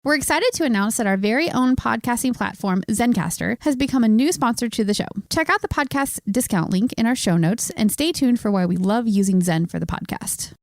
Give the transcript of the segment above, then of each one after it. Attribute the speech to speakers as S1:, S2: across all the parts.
S1: We're excited to announce that our very own podcasting platform, Zencastr, has become a new sponsor to the show. Check out the podcast's discount link in our show notes and stay tuned for why we love using Zen for the podcast.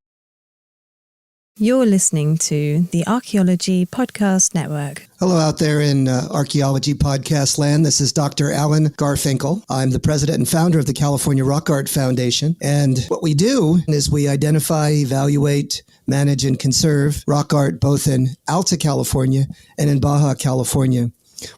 S2: You're listening to the Archaeology Podcast Network.
S3: Hello out there in Archaeology Podcast land. This is Dr. Alan Garfinkel. I'm the president and founder of the California Rock Art Foundation. And what we do is we identify, evaluate, manage, and conserve rock art both in Alta California and in Baja California.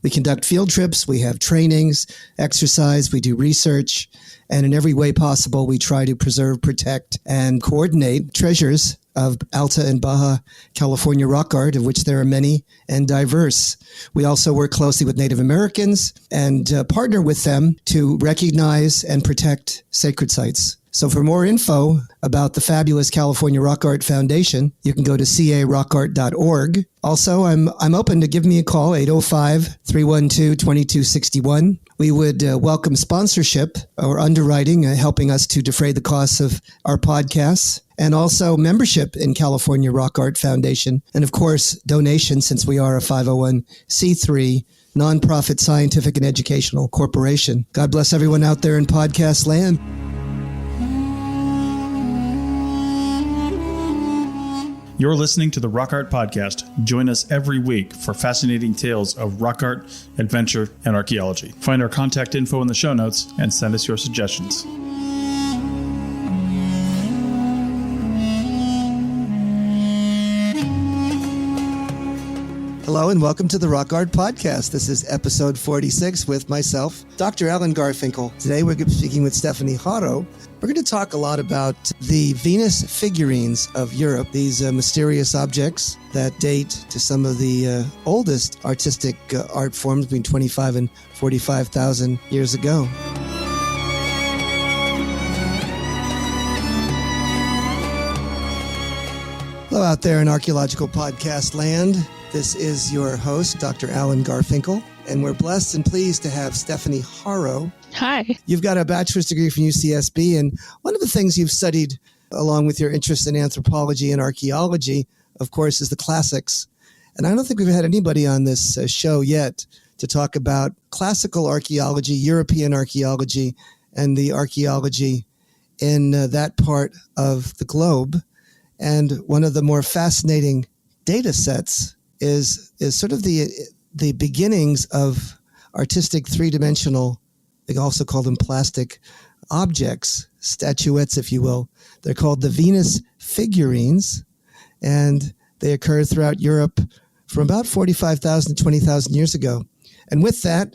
S3: We conduct field trips, we have trainings, exercise, we do research, and in every way possible, we try to preserve, protect, and coordinate treasures of Alta and Baja California rock art, of which there are many and diverse. We also work closely with Native Americans and partner with them to recognize and protect sacred sites. So for more info about the fabulous California Rock Art Foundation, you can go to carockart.org. Also, I'm open to give me a call, 805-312-2261. We would welcome sponsorship or underwriting, helping us to defray the costs of our podcasts, and also membership in California Rock Art Foundation. And of course, donations, since we are a 501c3 nonprofit scientific and educational corporation. God bless everyone out there in podcast land.
S4: You're listening to the Rock Art Podcast. Join us every week for fascinating tales of rock art, adventure, and archaeology. Find our contact info in the show notes and send us your suggestions.
S3: Hello and welcome to the Rock Art Podcast. This is episode 46 with myself, Dr. Alan Garfinkel. Today we're going to be speaking with Stephanie Haro. We're going to talk a lot about the Venus Figurines of Europe, these mysterious objects that date to some of the oldest artistic art forms between 25 and 45,000 years ago. Hello out there in archaeological podcast land. This is your host, Dr. Alan Garfinkel, and we're blessed and pleased to have Stephanie Haro.
S5: Hi.
S3: You've got a bachelor's degree from UCSB, and one of the things you've studied, along with your interest in anthropology and archaeology, of course, is the classics. And I don't think we've had anybody on this show yet to talk about classical archaeology, European archaeology, and the archaeology in that part of the globe. And one of the more fascinating data sets is sort of the beginnings of artistic three-dimensional, they also call them plastic objects, statuettes, if you will. They're called the Venus Figurines, and they occur throughout Europe from about 45,000 to 20,000 years ago. And with that,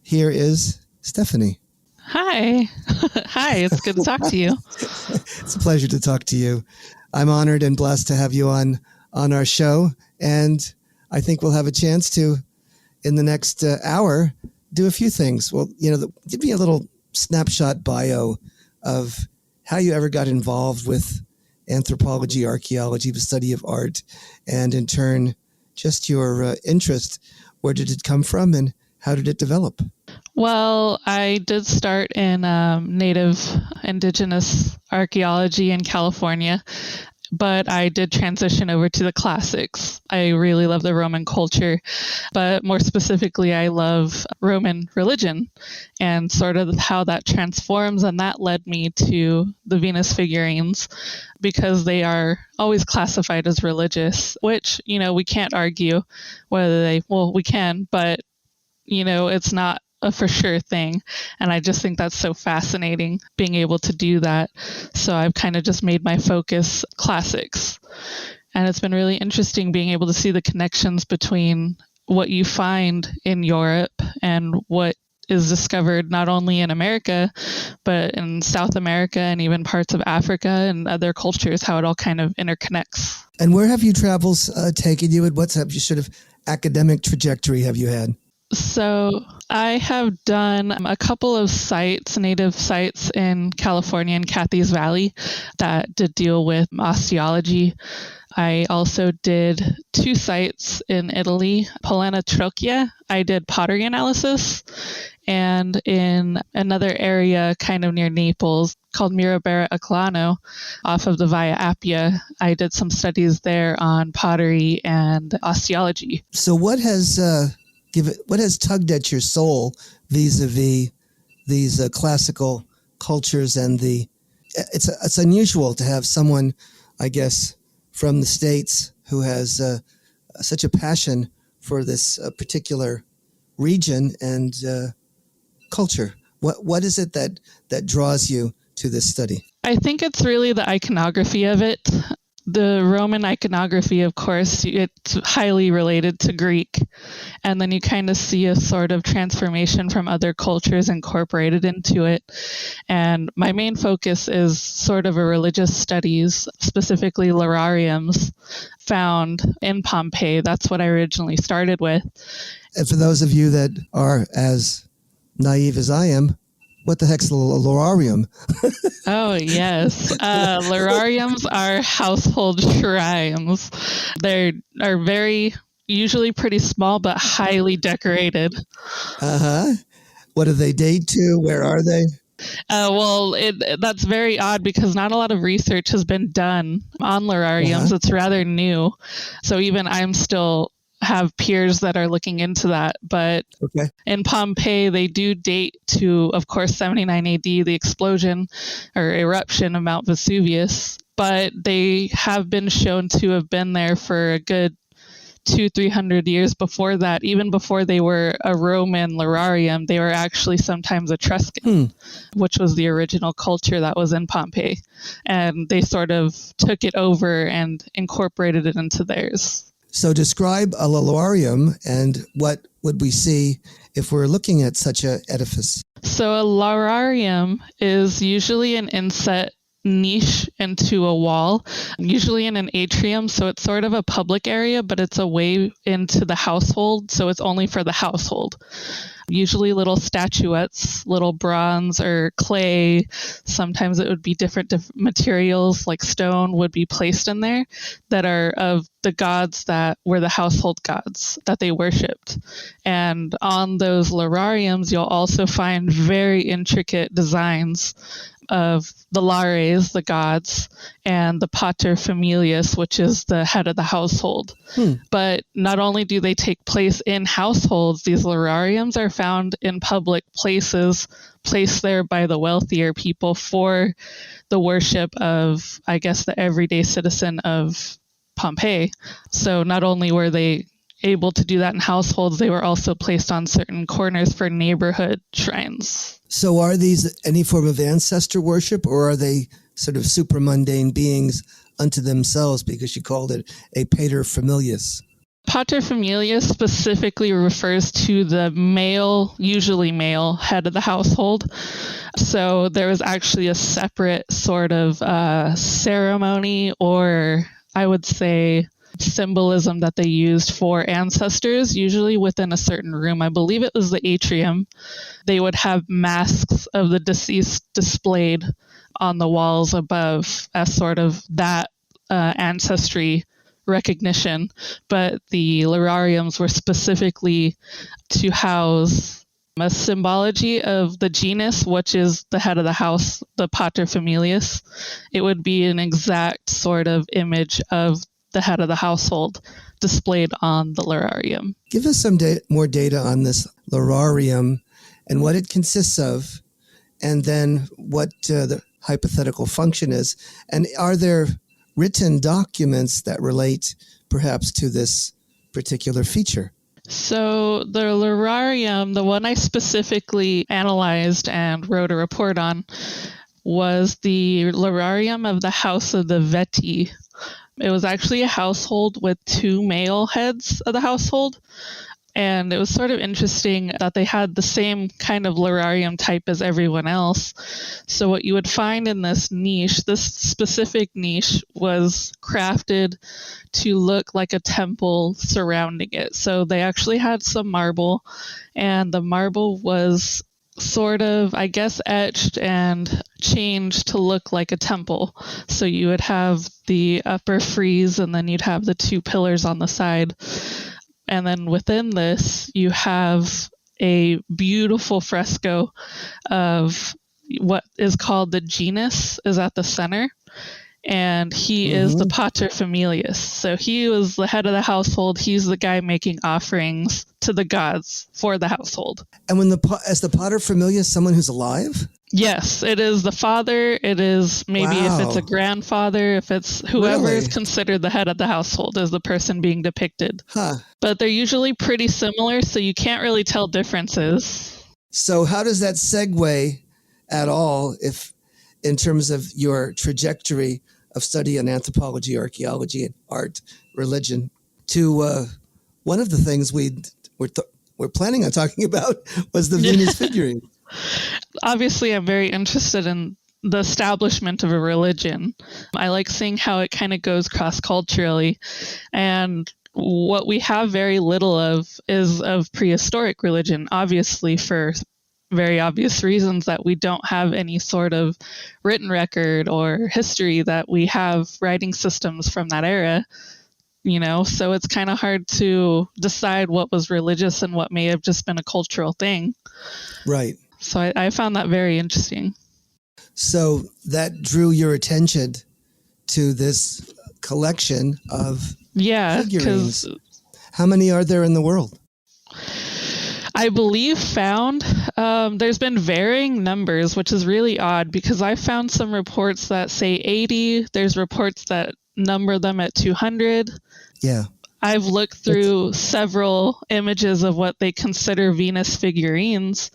S3: here is Stephanie.
S5: Hi. Hi, it's good to talk to you.
S3: It's a pleasure to talk to you. I'm honored and blessed to have you on our show, and I think we'll have a chance to, in the next hour, do a few things. Well, give me a little snapshot bio of how you ever got involved with anthropology, archaeology, the study of art, and in turn, just your interest. Where did it come from, and how did it develop?
S5: Well, I did start in native indigenous archaeology in California, but I did transition over to the classics. I really love the Roman culture, but more specifically, I love Roman religion and sort of how that transforms. And that led me to the Venus figurines because they are always classified as religious, which, we can't argue whether we can, but, it's not a for sure thing. And I just think that's so fascinating being able to do that. So I've kind of just made my focus classics. And it's been really interesting being able to see the connections between what you find in Europe and what is discovered not only in America, but in South America and even parts of Africa and other cultures, how it all kind of interconnects.
S3: And where have your travels taken you, and what sort of academic trajectory have you had?
S5: So I have done a couple of sites, native sites in California and Cathy's Valley that did deal with osteology. I also did 2 sites in Italy, Polena Trocchia. I did pottery analysis, and in another area kind of near Naples called Mirabera Aclano off of the Via Appia. I did some studies there on pottery and osteology.
S3: So what has tugged at your soul vis-a-vis these classical cultures and it's unusual to have someone, I guess, from the States who has such a passion for this particular region and culture. What is it that draws you to this study?
S5: I think it's really the iconography of it. The Roman iconography, of course, it's highly related to Greek. And then you kind of see a sort of transformation from other cultures incorporated into it. And my main focus is sort of a religious studies, specifically larariums found in Pompeii. That's what I originally started with.
S3: And for those of you that are as naive as I am, what the heck's a lararium?
S5: Oh, yes. Larariums are household shrines. They are usually pretty small, but highly decorated.
S3: Uh-huh. What do they date to? Where are they?
S5: That's very odd because not a lot of research has been done on larariums.
S3: Uh-huh.
S5: It's rather new. So even I'm still have peers that are looking into that. But
S3: okay.
S5: In Pompeii, they do date to, of course, 79 AD, the explosion or eruption of Mount Vesuvius. But they have been shown to have been there for a good 200-300 years before that. Even before they were a Roman lararium, they were actually sometimes Etruscan, which was the original culture that was in Pompeii. And they sort of took it over and incorporated it into theirs.
S3: So describe a lararium and what would we see if we're looking at such an edifice?
S5: So a lararium is usually an inset niche into a wall, usually in an atrium. So it's sort of a public area, but it's a way into the household. So it's only for the household. Usually little statuettes, little bronze or clay. Sometimes it would be different materials like stone would be placed in there that are of the gods that were the household gods that they worshipped. And on those larariums, you'll also find very intricate designs of the lares, the gods, and the pater familias, which is the head of the household. But not only do they take place in households, these larariums are found in public places, placed there by the wealthier people for the worship of, I guess, the everyday citizen of Pompeii. So not only were they able to do that in households, they were also placed on certain corners for neighborhood shrines.
S3: So are these any form of ancestor worship, or are they sort of supramundane beings unto themselves, because you called it a pater familias?
S5: Pater familias specifically refers to the male, usually male, head of the household. So there was actually a separate sort of ceremony, or I would say symbolism that they used for ancestors, usually within a certain room. I believe it was the atrium. They would have masks of the deceased displayed on the walls above as sort of that ancestry recognition. But the larariums were specifically to house a symbology of the genus, which is the head of the house, the pater familias. It would be an exact sort of image of the head of the household displayed on the lararium.
S3: Give us some more data on this lararium and what it consists of, and then what the hypothetical function is. And are there written documents that relate perhaps to this particular feature?
S5: So the lararium, the one I specifically analyzed and wrote a report on, was the lararium of the House of the Veti. It was actually a household with two male heads of the household. And it was sort of interesting that they had the same kind of lararium type as everyone else. So what you would find in this niche, this specific niche, was crafted to look like a temple surrounding it. So they actually had some marble, and the marble was sort of, I guess, etched and changed to look like a temple. So you would have the upper frieze, and then you'd have the two pillars on the side. And then within this, you have a beautiful fresco of what is called the genus is at the center. And he is the paterfamilias. So he was the head of the household. He's the guy making offerings to the gods for the household.
S3: And as the paterfamilias, someone who's alive?
S5: Yes, it is the father. It is maybe if it's a grandfather, if it's whoever is considered the head of the household is the person being depicted.
S3: Huh.
S5: But they're usually pretty similar, so you can't really tell differences.
S3: So how does that segue at all, if in terms of your trajectory of study in anthropology, archaeology, and art, religion, to one of the things we're planning on talking about was the Venus figurine.
S5: Obviously, I'm very interested in the establishment of a religion. I like seeing how it kind of goes cross-culturally. And what we have very little of is of prehistoric religion, obviously for very obvious reasons that we don't have any sort of written record or history that we have writing systems from that era, so it's kind of hard to decide what was religious and what may have just been a cultural thing.
S3: Right.
S5: So I found that very interesting.
S3: So that drew your attention to this collection of figurines. How many are there in the world?
S5: I believe found. There's been varying numbers, which is really odd because I found some reports that say 80. There's reports that number them at 200.
S3: Yeah.
S5: I've looked through several images of what they consider Venus figurines,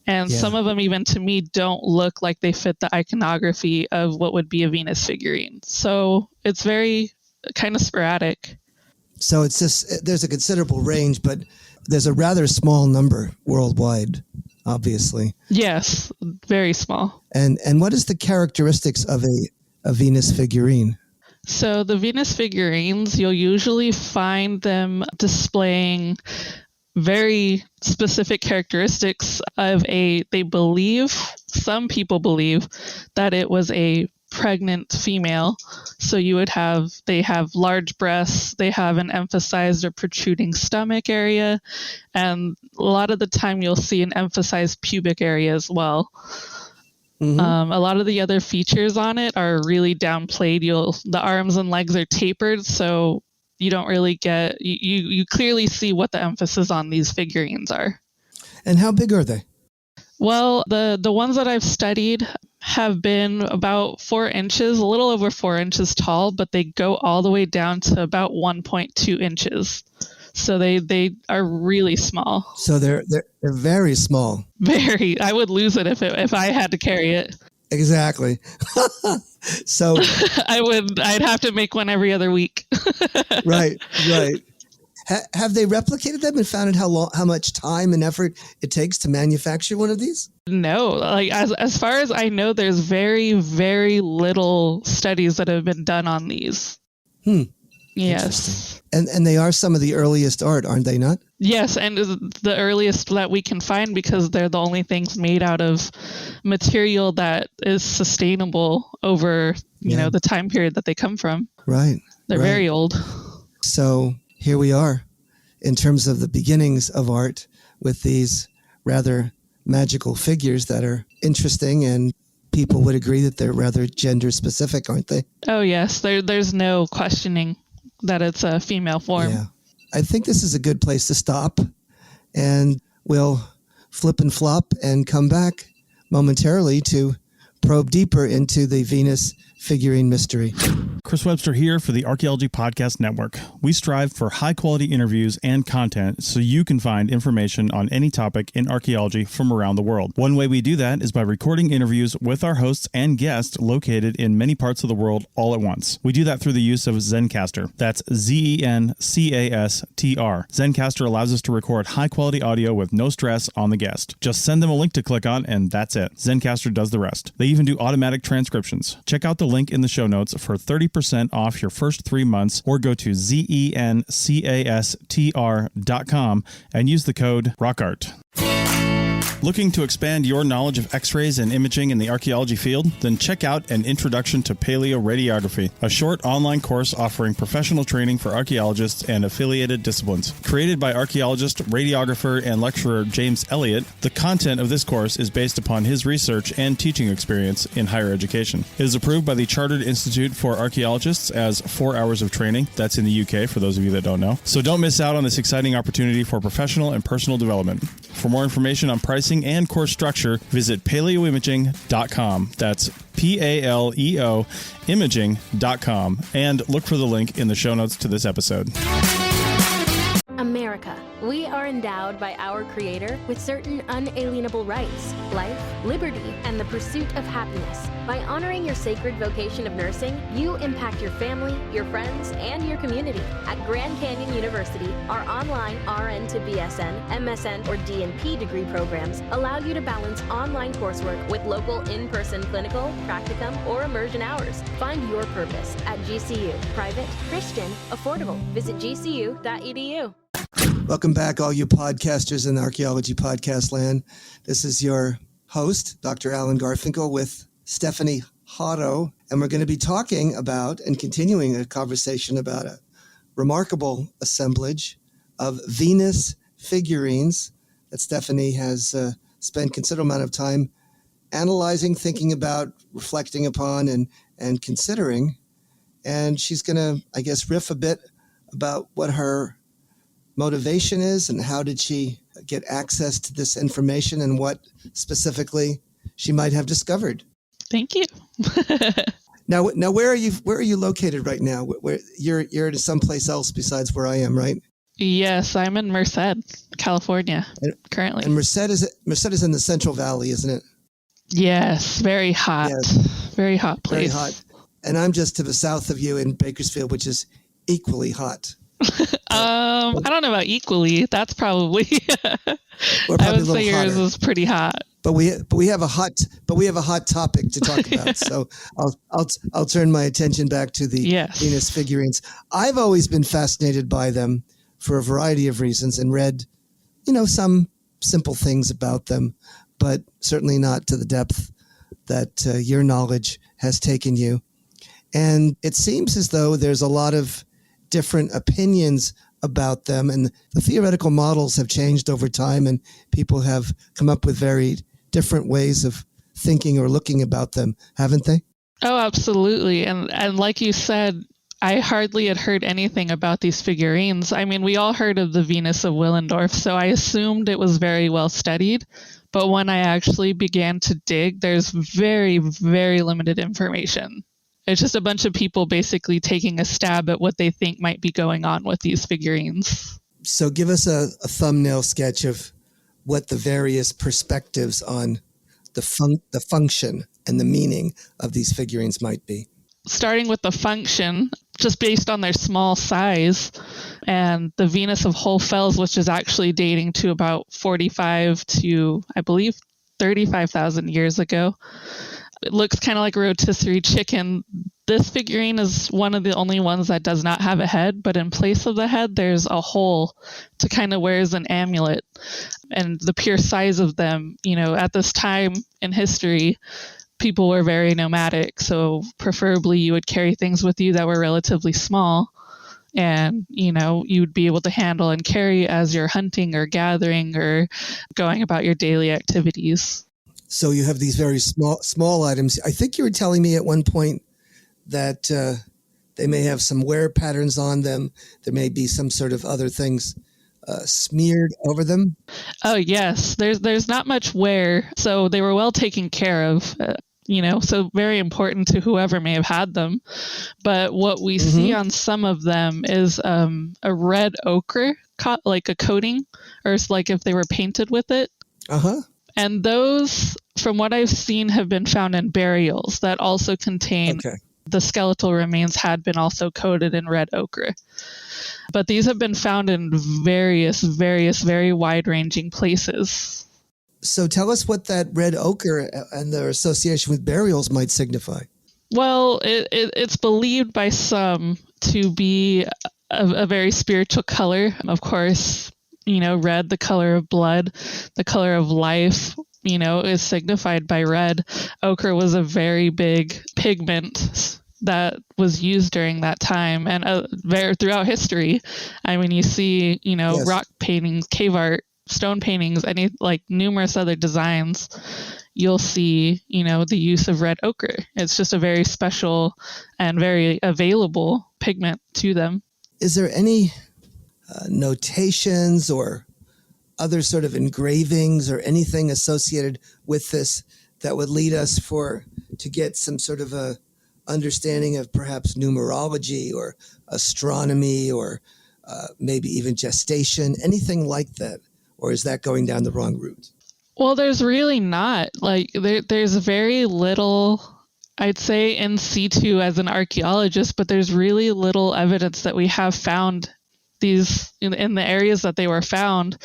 S5: and some of them, even to me, don't look like they fit the iconography of what would be a Venus figurine. So it's very kind of sporadic.
S3: So it's just, there's a considerable range, but there's a rather small number worldwide, obviously.
S5: Yes, very small.
S3: And what is the characteristics of a Venus figurine?
S5: So the Venus figurines, you'll usually find them displaying very specific characteristics of some people believe that it was a pregnant female. So they have large breasts, they have an emphasized or protruding stomach area, and a lot of the time you'll see an emphasized pubic area as well. A lot of the other features on it are really downplayed. The arms and legs are tapered, so you don't really get, you clearly see what the emphasis on these figurines are.
S3: And how big are they?
S5: Well, the ones that I've studied have been about 4 inches, a little over 4 inches tall, but they go all the way down to about 1.2 inches. So they are really small.
S3: So they're very small.
S5: Very. I would lose it if I had to carry it.
S3: Exactly. So
S5: I'd have to make one every other week.
S3: Right. Have they replicated them and found out how much time and effort it takes to manufacture one of these?
S5: No, like as far as I know, there's very, very little studies that have been done on these. Yes.
S3: And they are some of the earliest art, aren't they not?
S5: Yes, and the earliest that we can find because they're the only things made out of material that is sustainable over, the time period that they come from.
S3: Right.
S5: They're very old.
S3: So here we are in terms of the beginnings of art with these rather magical figures that are interesting, and people would agree that they're rather gender specific, aren't they?
S5: Oh, yes. There's no questioning that it's a female form.
S3: Yeah. I think this is a good place to stop, and we'll flip and flop and come back momentarily to probe deeper into the Venus figurine mystery.
S4: Chris Webster here for the Archaeology Podcast Network. We strive for high-quality interviews and content so you can find information on any topic in archaeology from around the world. One way we do that is by recording interviews with our hosts and guests located in many parts of the world all at once. We do that through the use of Zencastr. That's Zencastr. Zencastr allows us to record high-quality audio with no stress on the guest. Just send them a link to click on, and that's it. Zencastr does the rest. They even do automatic transcriptions. Check out the link in the show notes for 30% off your first 3 months, or go to zencastr.com and use the code ROCKART. Looking to expand your knowledge of X-rays and imaging in the archaeology field? Then check out An Introduction to Paleoradiography, a short online course offering professional training for archaeologists and affiliated disciplines. Created by archaeologist, radiographer, and lecturer James Elliott, the content of this course is based upon his research and teaching experience in higher education. It is approved by the Chartered Institute for Archaeologists as 4 hours of training. That's in the UK, for those of you that don't know. So don't miss out on this exciting opportunity for professional and personal development. For more information on pricing and course structure, visit paleoimaging.com. That's PALEO imaging.com, and look for the link in the show notes to this episode.
S6: America. We are endowed by our Creator with certain unalienable rights, life, liberty, and the pursuit of happiness. By honoring your sacred vocation of nursing, you impact your family, your friends, and your community. At Grand Canyon University, our online RN to BSN, MSN, or DNP degree programs allow you to balance online coursework with local in-person clinical, practicum, or immersion hours. Find your purpose at GCU. Private, Christian, affordable. Visit gcu.edu.
S3: Welcome back, all you podcasters in archaeology podcast land. This is your host, Dr. Alan Garfinkel, with Stephanie Haro, and we're going to be talking about and continuing a conversation about a remarkable assemblage of Venus figurines that Stephanie has spent a considerable amount of time analyzing, thinking about, reflecting upon, and considering. And she's going to, I guess, riff a bit about what her motivation is and how did she get access to this information and what specifically she might have discovered.
S5: Thank you.
S3: Now, where are you located right now? Where you're in someplace else besides where I am, right?
S5: Yes, I'm in Merced, California, currently.
S3: And Merced is in the Central Valley, isn't it?
S5: Yes, very hot. Yes. Very hot place.
S3: Very hot. And I'm just to the south of you in Bakersfield, which is equally hot.
S5: I don't know about equally. That's probably I would say yours is pretty hot.
S3: But we have a hot topic to talk about. So I'll turn my attention back to the Venus figurines. I've always been fascinated by them for a variety of reasons and read, some simple things about them, but certainly not to the depth that your knowledge has taken you. And it seems as though there's a lot of different opinions about them, and the theoretical models have changed over time, and people have come up with very different ways of thinking or looking about them, haven't they?
S5: Oh, absolutely. And like you said, I hardly had heard anything about these figurines. I mean, we all heard of the Venus of Willendorf, so I assumed it was very well studied. But when I actually began to dig, there's very, very limited information. It's just a bunch of people basically taking a stab at what they think might be going on with these figurines.
S3: So give us a thumbnail sketch of what the various perspectives on the function and the meaning of these figurines might be.
S5: Starting with the function, just based on their small size, and the Venus of Hohlfels, which is actually dating to about 45 to, I believe, 35,000 years ago. It looks kind of like a rotisserie chicken. This figurine is one of the only ones that does not have a head, but in place of the head, there's a hole to kind of wear as an amulet. And the pure size of them, at this time in history, people were very nomadic. So preferably you would carry things with you that were relatively small and, you would be able to handle and carry as you're hunting or gathering or going about your daily activities.
S3: So you have these very small items. I think you were telling me at one point that they may have some wear patterns on them. There may be some sort of other things smeared over them.
S5: Oh, yes. There's not much wear. So they were well taken care of, so very important to whoever may have had them. But what we see on some of them is a red ochre, like a coating, or it's like if they were painted with it. Uh-huh. And those, from what I've seen, have been found in burials that also contain the skeletal remains had been also coated in red ochre. But these have been found in various, very wide-ranging places.
S3: So tell us what that red ochre and their association with burials might signify.
S5: Well, it's believed by some to be a very spiritual color. Of course, red, the color of blood, the color of life, is signified by red. Ochre was a very big pigment that was used during that time and throughout history. I mean, you see,
S3: Yes.
S5: rock paintings, cave art, stone paintings, numerous other designs. You'll see, the use of red ochre. It's just a very special and very available pigment to them.
S3: Is there any notations or other sort of engravings or anything associated with this that would lead us to get some sort of a understanding of perhaps numerology or astronomy or maybe even gestation, anything like that? Or is that going down the wrong route?
S5: Well, there's really not. There's very little, I'd say, in situ as an archaeologist, but there's really little evidence that we have found these in the areas that they were found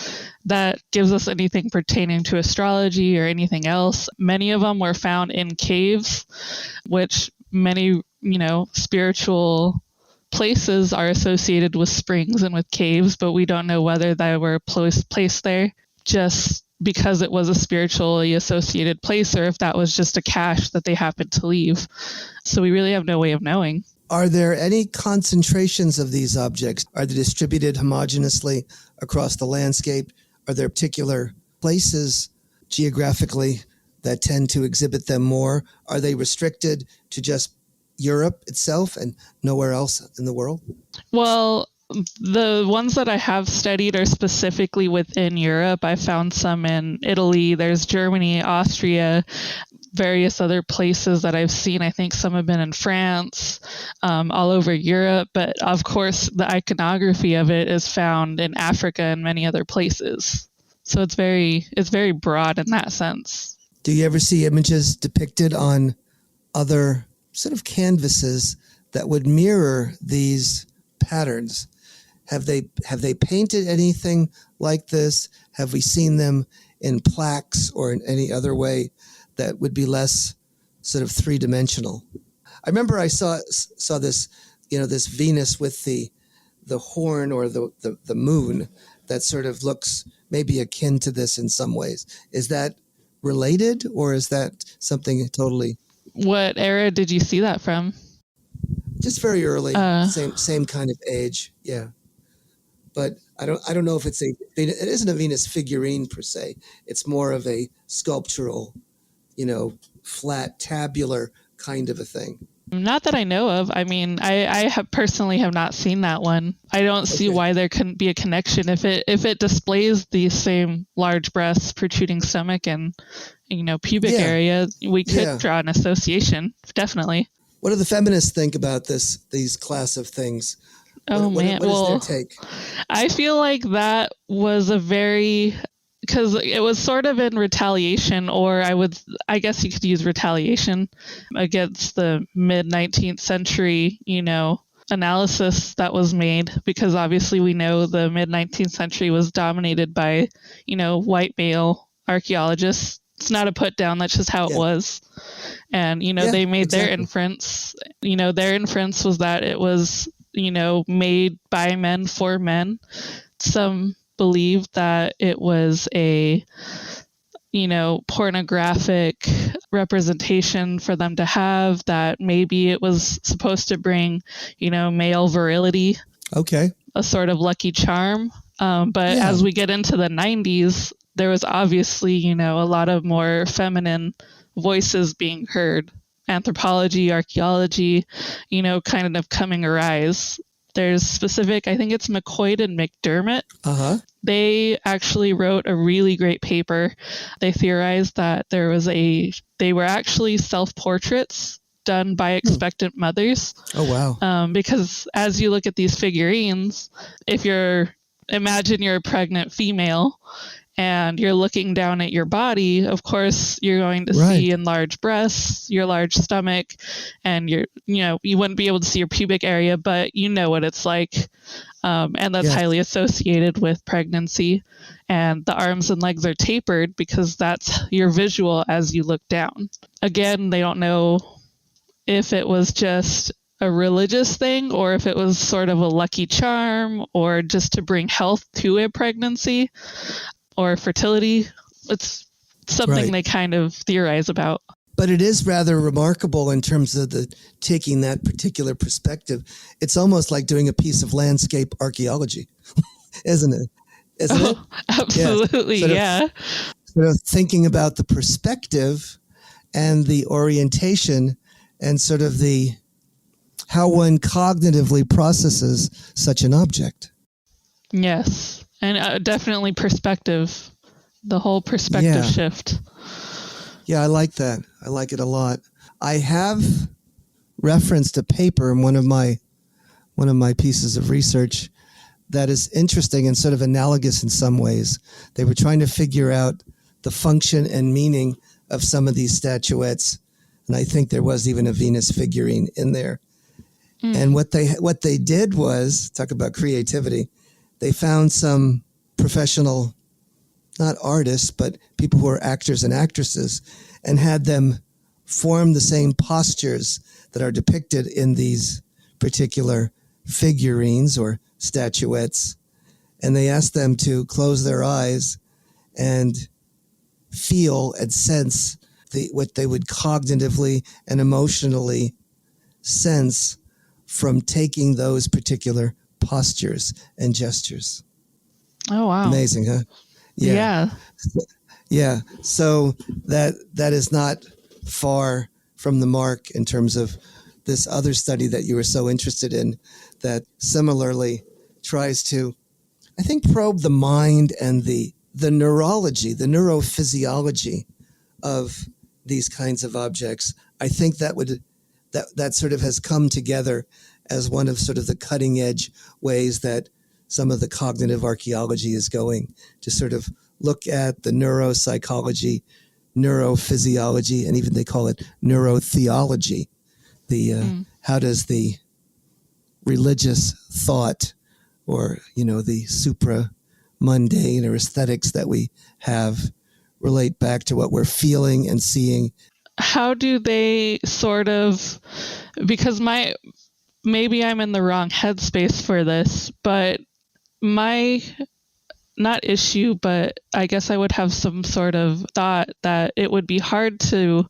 S5: that gives us anything pertaining to astrology or anything else. Many of them were found in caves, which many, spiritual places are associated with springs and with caves, but we don't know whether they were placed there just because it was a spiritually associated place or if that was just a cache that they happened to leave. So we really have no way of knowing.
S3: Are there any concentrations of these objects? Are they distributed homogeneously across the landscape? Are there particular places geographically that tend to exhibit them more? Are they restricted to just Europe itself and nowhere else in the world?
S5: Well, the ones that I have studied are specifically within Europe. I found some in Italy, there's Germany, Austria, various other places that I've seen. I think some have been in France, all over Europe. But of course, the iconography of it is found in Africa and many other places. So it's very broad in that sense.
S3: Do you ever see images depicted on other sort of canvases that would mirror these patterns? Have they painted anything like this? Have we seen them in plaques or in any other way that would be less sort of three-dimensional? I remember I saw this, this Venus with the horn or the moon that sort of looks maybe akin to this in some ways. Is that related or is that something totally?
S5: What era did you see that from?
S3: Just very early, same kind of age, yeah. But I don't know if it isn't a Venus figurine per se. It's more of a sculptural, flat tabular kind of a thing.
S5: Not that I know of. I mean, I have personally have not seen that one. I don't see why there couldn't be a connection if it displays the same large breasts, protruding stomach, and pubic area. We could draw an association, definitely.
S3: What do the feminists think about these class of things? What is their take?
S5: I feel like that was because it was sort of in retaliation, or I guess you could use retaliation against the mid-19th century, analysis that was made, because obviously we know the mid-19th century was dominated by, white male archaeologists. It's not a put down, that's just how it was. And, they made their inference. Their inference was that it was, made by men for men. Some believed that it was a, pornographic representation for them to have, that maybe it was supposed to bring, male virility.
S3: Okay.
S5: A sort of lucky charm. But as we get into the 90s, there was obviously, a lot of more feminine voices being heard. Anthropology, archaeology, kind of coming a rise. There's specific, I think it's McCoy and McDermott. They actually wrote a really great paper. They theorized that they were actually self-portraits done by expectant mothers.
S3: Oh, wow.
S5: Because as you look at these figurines, imagine you're a pregnant female and you're looking down at your body, of course, you're going to see enlarged breasts, your large stomach, and you wouldn't be able to see your pubic area, but you know what it's like. And that's highly associated with pregnancy. And the arms and legs are tapered because that's your visual as you look down. Again, they don't know if it was just a religious thing or if it was sort of a lucky charm or just to bring health to a pregnancy or fertility. It's something they kind of theorize about.
S3: But it is rather remarkable in terms of taking that particular perspective. It's almost like doing a piece of landscape archaeology, isn't it? Isn't it?
S5: Absolutely, yeah.
S3: Sort of thinking about the perspective and the orientation and sort of how one cognitively processes such an object.
S5: Yes, and definitely perspective, the whole perspective shift.
S3: Yeah, I like that. I like it a lot. I have referenced a paper in one of my pieces of research that is interesting and sort of analogous in some ways. They were trying to figure out the function and meaning of some of these statuettes, and I think there was even a Venus figurine in there. And what they did was, talk about creativity, they found some professional, not artists, but people who are actors and actresses, and had them form the same postures that are depicted in these particular figurines or statuettes. And they asked them to close their eyes and feel and sense what they would cognitively and emotionally sense from taking those particular postures and gestures.
S5: Oh, wow.
S3: Amazing, huh?
S5: Yeah.
S3: Yeah. So that is not far from the mark in terms of this other study that you were so interested in that similarly tries to, I think, probe the mind and the neurology, the neurophysiology of these kinds of objects. I think that sort of has come together as one of sort of the cutting edge ways that some of the cognitive archaeology is going to sort of look at the neuropsychology, neurophysiology, and even they call it neurotheology. How does the religious thought or, the supra-mundane or aesthetics that we have relate back to what we're feeling and seeing?
S5: How do they sort of, because maybe I'm in the wrong headspace for this, but my, not issue, but I guess I would have some sort of thought that it would be hard to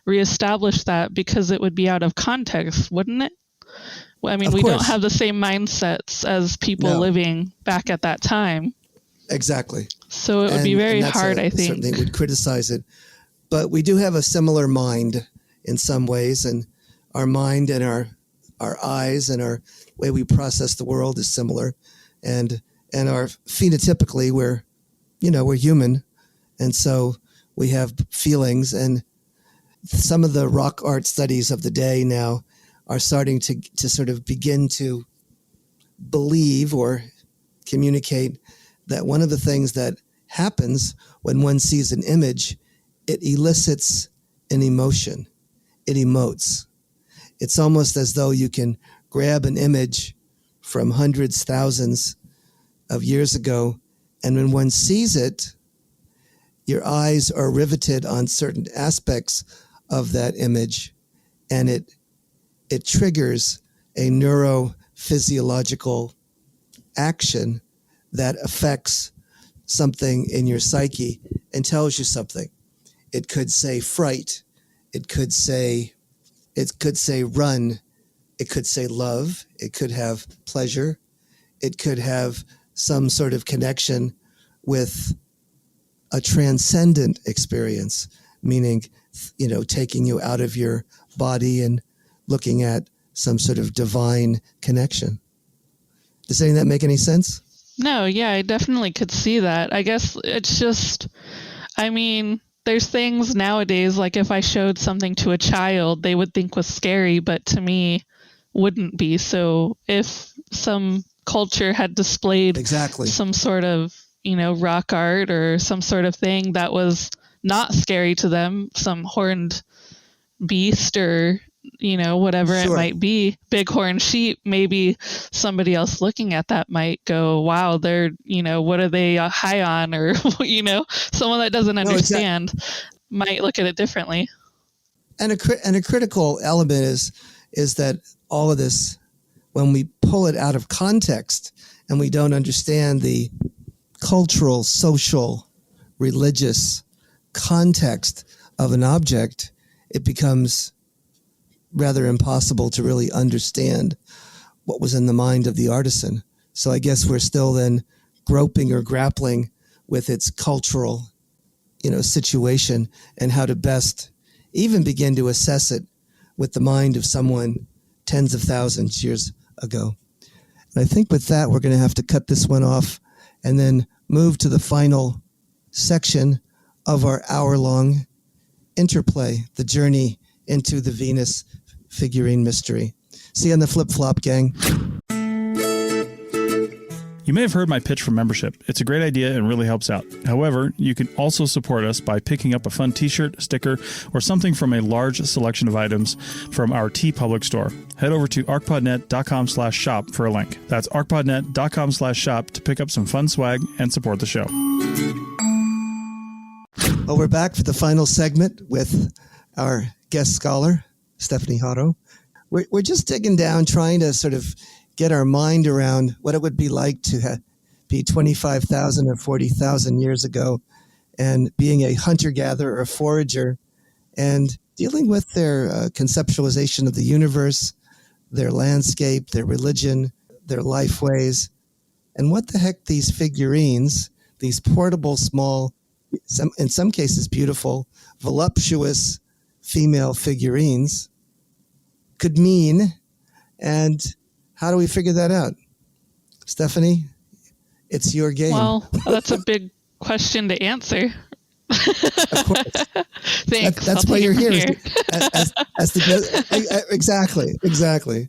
S5: reestablish that because it would be out of context, wouldn't it? I mean, we don't have the same mindsets as people living back at that time.
S3: Exactly.
S5: So it would be very hard, I think.
S3: Certainly would criticize it. But we do have a similar mind in some ways, and our mind and our eyes and our way we process the world is similar. And our phenotypically, we're human. And so we have feelings, and some of the rock art studies of the day now are starting to sort of begin to believe or communicate that one of the things that happens when one sees an image, it elicits an emotion. It emotes. It's almost as though you can grab an image from hundreds, thousands of years ago, and when one sees it, your eyes are riveted on certain aspects of that image, and it triggers a neurophysiological action that affects something in your psyche and tells you something. It could say fright. It could say run. It could say love. It could have pleasure. It could have some sort of connection with a transcendent experience, meaning, taking you out of your body and looking at some sort of divine connection. Does any of that make any sense?
S5: No, yeah, I definitely could see that. I guess it's just, there's things nowadays, like if I showed something to a child, they would think was scary, but to me wouldn't be. So if some culture had displayed some sort of, rock art or some sort of thing that was not scary to them, some horned beast or, whatever it might be, bighorn sheep, maybe somebody else looking at that might go, wow, they're, what are they high on? Or, someone that doesn't understand might look at it differently.
S3: And a critical element is that all of this, when we pull it out of context and we don't understand the cultural, social, religious context of an object, it becomes rather impossible to really understand what was in the mind of the artisan. So I guess we're still then groping or grappling with its cultural, situation and how to best even begin to assess it with the mind of someone tens of thousands years ago. And I think with that, we're going to have to cut this one off and then move to the final section of our hour-long interplay, the journey into the Venus figurine mystery. See you on the flip-flop, gang.
S4: You may have heard my pitch for membership. It's a great idea and really helps out. However, you can also support us by picking up a fun t-shirt, sticker, or something from a large selection of items from our TeePublic store. Head over to archpodnet.com/shop for a link. That's archpodnet.com/shop to pick up some fun swag and support the show.
S3: Well, we're back for the final segment with our guest scholar, Stephanie Haro. We're just digging down, trying to sort of get our mind around what it would be like to be 25,000 or 40,000 years ago and being a hunter-gatherer or forager and dealing with their conceptualization of the universe, their landscape, their religion, their life ways, and what the heck these figurines, these portable, small, in some cases beautiful, voluptuous female figurines could mean, and how do we figure that out? Stephanie, it's your game.
S5: Well, that's a big question to answer.
S3: Of course.
S5: Thanks.
S3: That's why you're here. Exactly.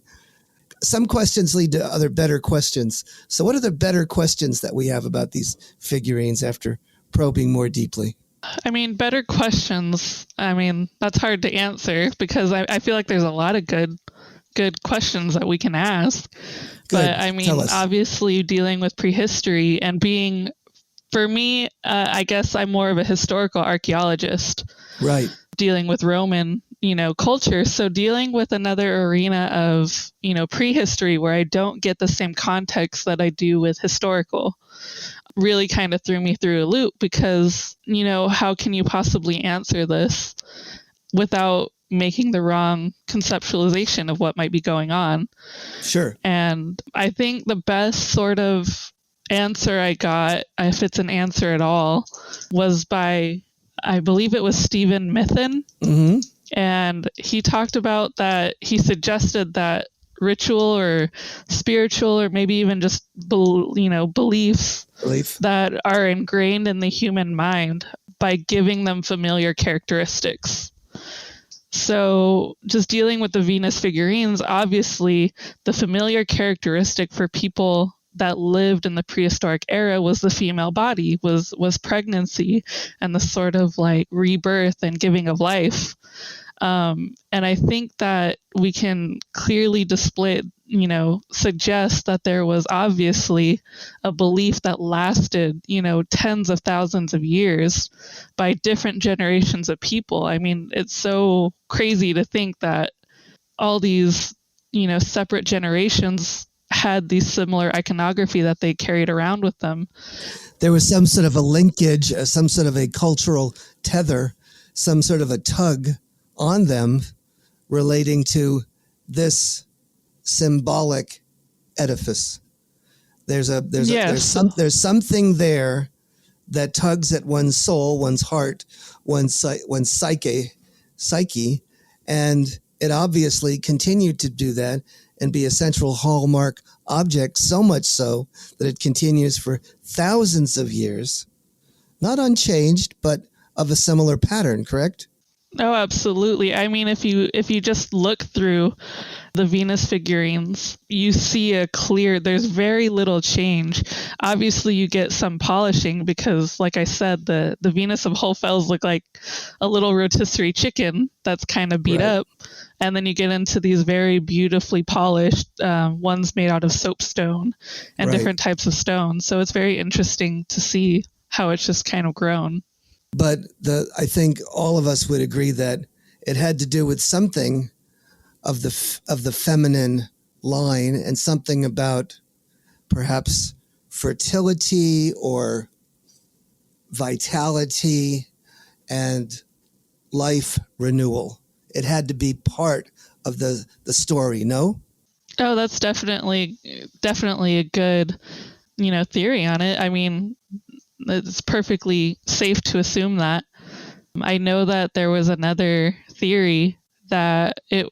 S3: Some questions lead to other better questions. So what are the better questions that we have about these figurines after probing more deeply?
S5: I mean, better questions. I mean, that's hard to answer because I feel like there's a lot of good questions that we can ask.
S3: Good.
S5: But I mean, obviously dealing with prehistory and being, for me, I guess I'm more of a historical archaeologist.
S3: Right.
S5: Dealing with Roman, culture. So dealing with another arena of, prehistory where I don't get the same context that I do with historical really kind of threw me through a loop because, how can you possibly answer this without making the wrong conceptualization of what might be going on?
S3: Sure.
S5: And I think the best sort of answer I got, if it's an answer at all, was by, I believe it was Stephen Mithen.
S3: Mm-hmm. And
S5: he talked about that. He suggested that ritual or spiritual or maybe even just, beliefs that are ingrained in the human mind by giving them familiar characteristics. So just dealing with the Venus figurines, obviously the familiar characteristic for people that lived in the prehistoric era was the female body, was pregnancy and the sort of like rebirth and giving of life. And I think that we can clearly suggest that there was obviously a belief that lasted, tens of thousands of years by different generations of people. I mean, it's so crazy to think that all these, separate generations had these similar iconography that they carried around with them.
S3: There was some sort of a linkage, some sort of a cultural tether, some sort of a tug on them relating to this symbolic edifice. There's something there that tugs at one's soul, one's heart, one's psyche, and it obviously continued to do that and be a central hallmark object, so much so that it continues for thousands of years, not unchanged, but of a similar pattern, correct?
S5: Oh, absolutely. I mean, if you just look through the Venus figurines, you see there's very little change. Obviously, you get some polishing because, like I said, the Venus of Holfels look like a little rotisserie chicken that's kind of beat up. And then you get into these very beautifully polished ones made out of soapstone and different types of stone. So it's very interesting to see how it's just kind of grown.
S3: But I think all of us would agree that it had to do with something of the feminine line, and something about perhaps fertility or vitality and life renewal. It had to be part of the story, no?
S5: Oh, that's definitely a good, theory on it. I mean, it's perfectly safe to assume that. I know that there was another theory that it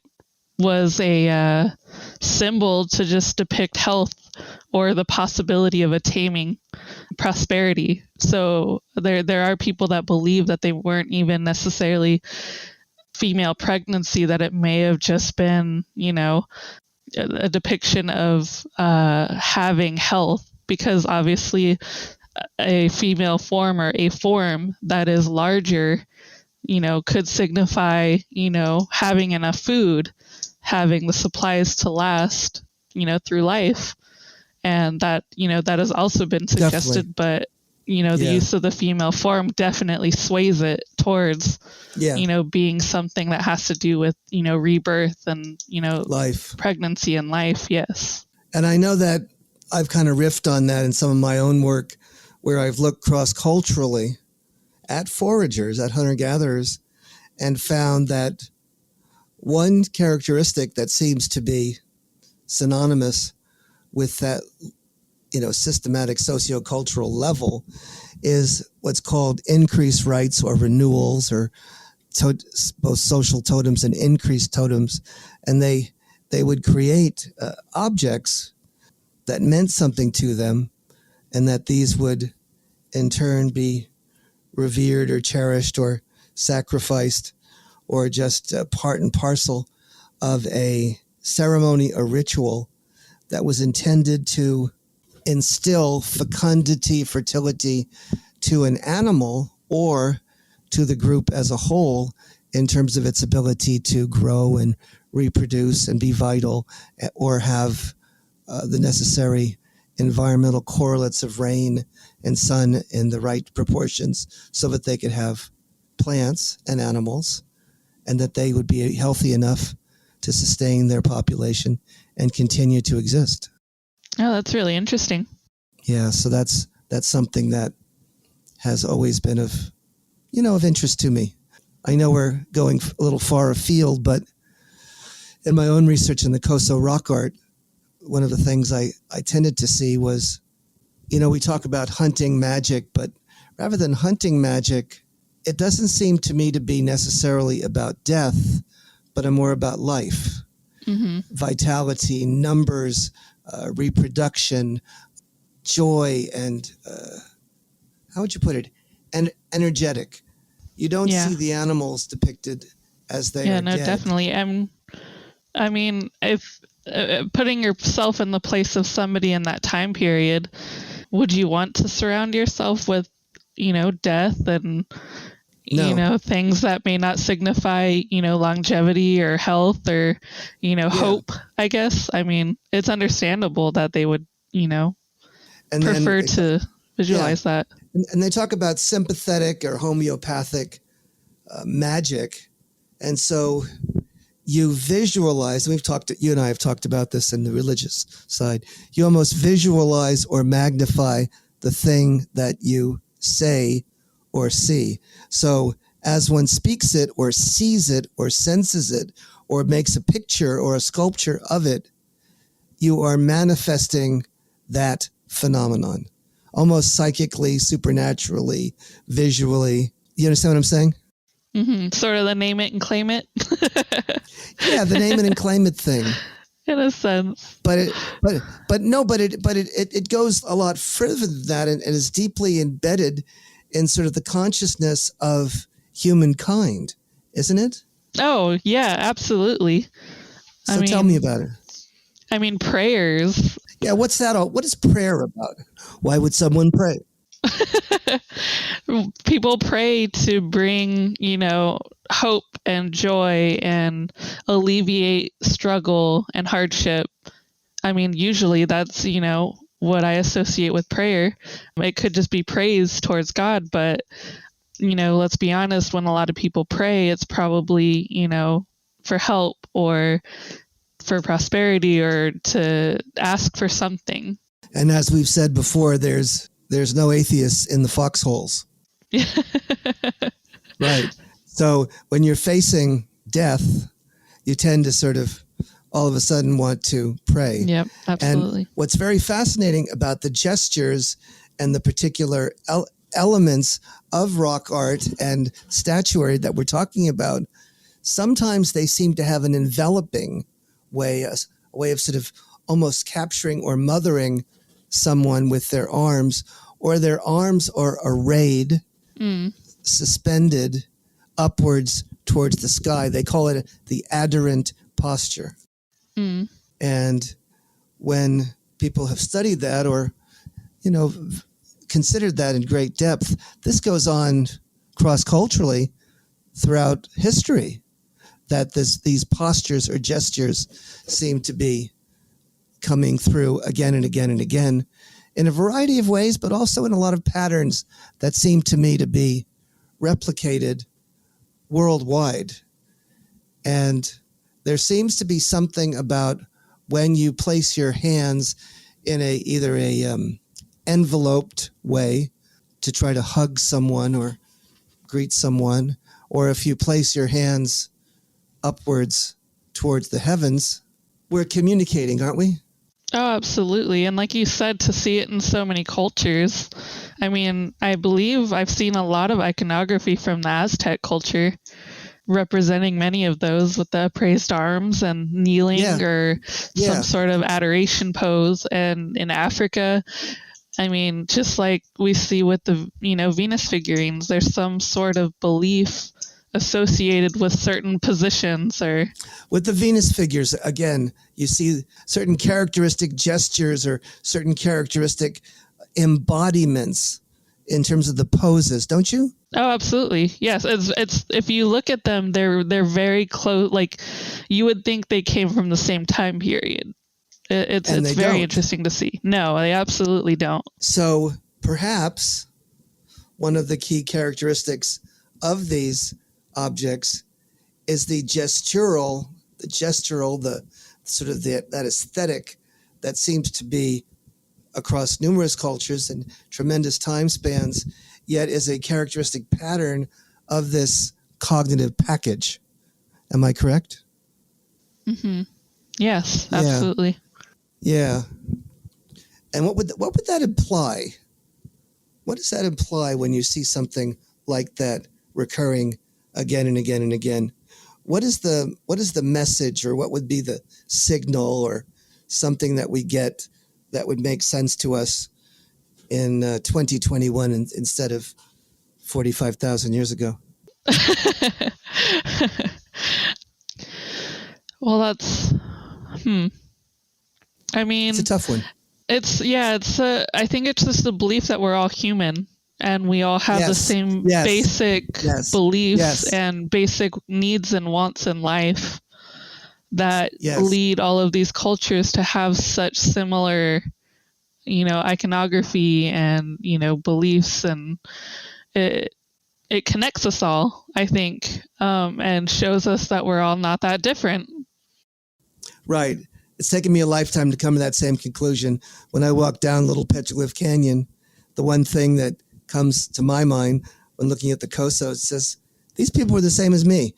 S5: was a symbol to just depict health or the possibility of attaining prosperity. So there are people that believe that they weren't even necessarily female pregnancy, that it may have just been, a depiction of having health, because obviously a female form or a form that is larger, could signify, having enough food, having the supplies to last, through life. And that, that has also been suggested,
S3: Definitely.
S5: but, the use of the female form definitely sways it towards, being something that has to do with, rebirth and,
S3: Life,
S5: pregnancy and life. Yes.
S3: and I know that I've kind of riffed on that in some of my own work, where I've looked cross-culturally at foragers, at hunter-gatherers, and found that one characteristic that seems to be synonymous with that, systematic sociocultural level is what's called increased rights or renewals, or both social totems and increased totems. And they would create objects that meant something to them, and that these would in turn be revered or cherished or sacrificed, or just part and parcel of a ceremony, a ritual that was intended to instill fecundity, fertility to an animal or to the group as a whole, in terms of its ability to grow and reproduce and be vital, or have the necessary environmental correlates of rain and sun in the right proportions, so that they could have plants and animals, and that they would be healthy enough to sustain their population and continue to exist.
S5: Oh, that's really interesting.
S3: Yeah, so that's something that has always been of interest to me. I know we're going a little far afield, but in my own research in the Koso rock art, one of the things I tended to see was, we talk about hunting magic, but rather than hunting magic, it doesn't seem to me to be necessarily about death, but more about life, vitality, numbers, reproduction, joy, and how would you put it? And energetic. You don't see the animals depicted as they are
S5: no,
S3: dead.
S5: Definitely. I mean, if putting yourself in the place of somebody in that time period, would you want to surround yourself with, death and,
S3: No.
S5: things that may not signify, longevity or health or, hope, I guess? I mean, it's understandable that they would,
S3: And
S5: prefer
S3: then,
S5: to visualize that.
S3: And they talk about sympathetic or homeopathic magic. And so you visualize, and you and I have talked about this in the religious side, you almost visualize or magnify the thing that you say or see. So as one speaks it or sees it or senses it or makes a picture or a sculpture of it, you are manifesting that phenomenon, almost psychically, supernaturally, visually. You understand what I'm saying?
S5: Mm-hmm. Sort of the name it and claim it.
S3: Yeah, the name it and claim it thing.
S5: In a sense.
S3: But it goes a lot further than that, and is deeply embedded in sort of the consciousness of humankind, isn't it?
S5: Oh, yeah, absolutely.
S3: So tell me about it.
S5: I mean, prayers.
S3: Yeah, what's that all? What is prayer about? Why would someone pray?
S5: People pray to bring, hope and joy and alleviate struggle and hardship. I mean, usually that's, what I associate with prayer. It could just be praise towards God, but, let's be honest, when a lot of people pray, it's probably, for help or for prosperity or to ask for something.
S3: And as we've said before, there's no atheists in the foxholes. Right. So when you're facing death, you tend to sort of all of a sudden want to pray.
S5: Yep, absolutely.
S3: And what's very fascinating about the gestures and the particular elements of rock art and statuary that we're talking about, sometimes they seem to have an enveloping way, a way of sort of almost capturing or mothering someone with their arms, or their arms are arrayed, suspended upwards towards the sky. They call it the adherent posture. And when people have studied that or, considered that in great depth, this goes on cross-culturally throughout history, that these postures or gestures seem to be coming through again and again and again in a variety of ways, but also in a lot of patterns that seem to me to be replicated worldwide. And there seems to be something about when you place your hands in either a enveloped way to try to hug someone or greet someone, or if you place your hands upwards towards the heavens, we're communicating, aren't we?
S5: Oh, absolutely. And like you said, to see it in so many cultures. I mean, I believe I've seen a lot of iconography from the Aztec culture representing many of those with the upraised arms and kneeling or some sort of adoration pose. And in Africa, I mean, just like we see with the, Venus figurines, there's some sort of belief associated with certain positions. Or
S3: with the Venus figures, again, you see certain characteristic gestures or certain characteristic embodiments in terms of the poses, don't you?
S5: Oh, absolutely. Yes. It's if you look at them, they're very close. Like you would think they came from the same time period. It's very interesting to see. No, they absolutely don't. So
S3: perhaps one of the key characteristics of these objects is the gestural, the sort of that aesthetic that seems to be across numerous cultures and tremendous time spans, yet is a characteristic pattern of this cognitive package. Am I correct?
S5: Mm-hmm. Yes, absolutely.
S3: Yeah. And what would that imply? What does that imply when you see something like that recurring again and again and again? What is the message, or what would be the signal or something that we get that would make sense to us in 2021 instead of 45,000 years ago?
S5: Well, that's I mean,
S3: it's a tough one.
S5: I think it's just the belief that we're all human and we all have the same basic beliefs and basic needs and wants in life that lead all of these cultures to have such similar, iconography and, beliefs, and it connects us all, I think, and shows us that we're all not that different.
S3: Right. It's taken me a lifetime to come to that same conclusion. When I walk down Little Petroglyph Canyon, the one thing that comes to my mind when looking at the Cosos says, these people are the same as me.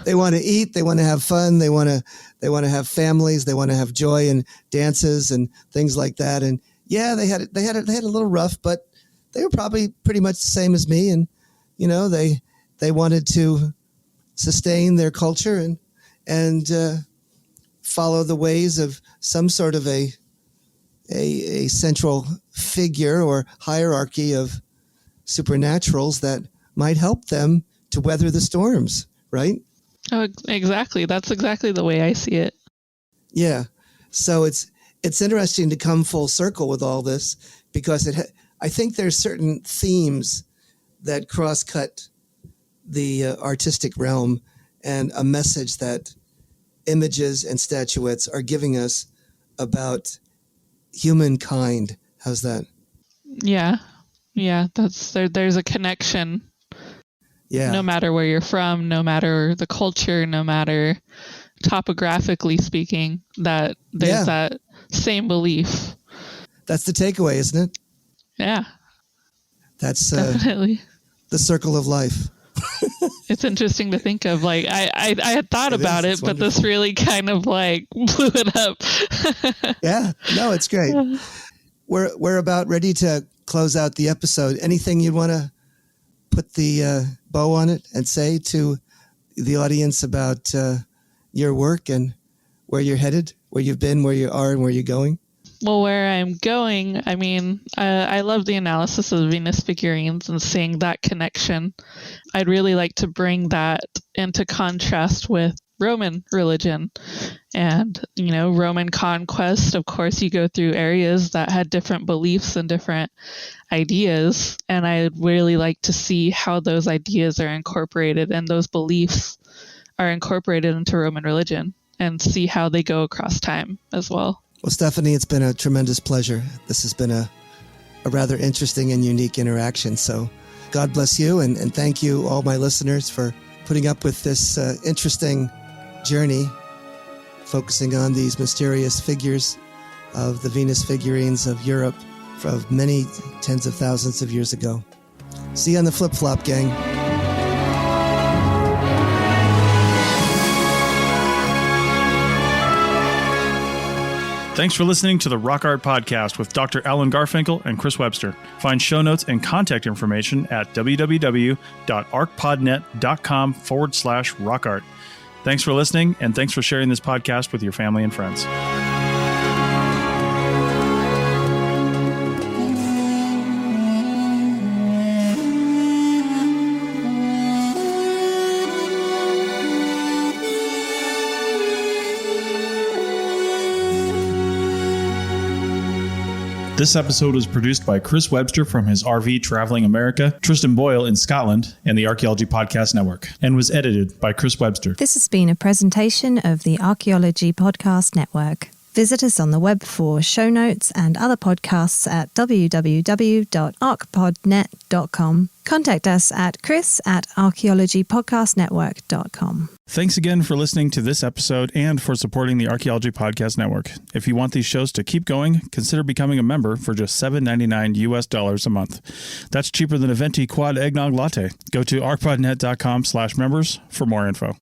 S3: They want to eat. They want to have fun. They want to have families. They want to have joy and dances and things like that. And they had a little rough, but they were probably pretty much the same as me. And they wanted to sustain their culture and follow the ways of some sort of a central figure or hierarchy of supernaturals that might help them to weather the storms, right?
S5: Oh, exactly. That's exactly the way I see it.
S3: Yeah. So it's interesting to come full circle with all this, because I think there's certain themes that cross-cut the artistic realm, and a message that images and statuettes are giving us about humankind. How's that?
S5: Yeah. Yeah, there's a connection.
S3: Yeah.
S5: No matter where you're from, no matter the culture, no matter topographically speaking, that there's that same belief.
S3: That's the takeaway, isn't it?
S5: Yeah.
S3: That's
S5: definitely
S3: the circle of life.
S5: It's interesting to think of. Like I had thought about it, but this really kind of like blew it up.
S3: Yeah. No, it's great. We're about ready to close out the episode. Anything you'd want to put the bow on it and say to the audience about your work and where you're headed, where you've been, where you are, and where you're going?
S5: Well, where I'm going, I mean, I love the analysis of Venus Figurines and seeing that connection. I'd really like to bring that into contrast with Roman religion and, Roman conquest. Of course, you go through areas that had different beliefs and different ideas, and I'd really like to see how those ideas are incorporated and those beliefs are incorporated into Roman religion and see how they go across time as well.
S3: Well, Stephanie, it's been a tremendous pleasure. This has been a rather interesting and unique interaction. So God bless you, and thank you, all my listeners, for putting up with this interesting journey, focusing on these mysterious figures of the Venus figurines of Europe from many tens of thousands of years ago. See you on the flip-flop, gang.
S4: Thanks for listening to the Rock Art Podcast with Dr. Alan Garfinkel and Chris Webster. Find show notes and contact information at www.archpodnet.com/rockart. Thanks for listening, and thanks for sharing this podcast with your family and friends. This episode was produced by Chris Webster from his RV Traveling America, Tristan Boyle in Scotland, and the Archaeology Podcast Network, and was edited by Chris Webster.
S2: This has been a presentation of the Archaeology Podcast Network. Visit us on the web for show notes and other podcasts at www.archpodnet.com. Contact us at chris@archaeologypodcastnetwork.com.
S4: Thanks again for listening to this episode and for supporting the Archaeology Podcast Network. If you want these shows to keep going, consider becoming a member for just $7.99 US a month. That's cheaper than a venti quad eggnog latte. Go to archpodnet.com/members for more info.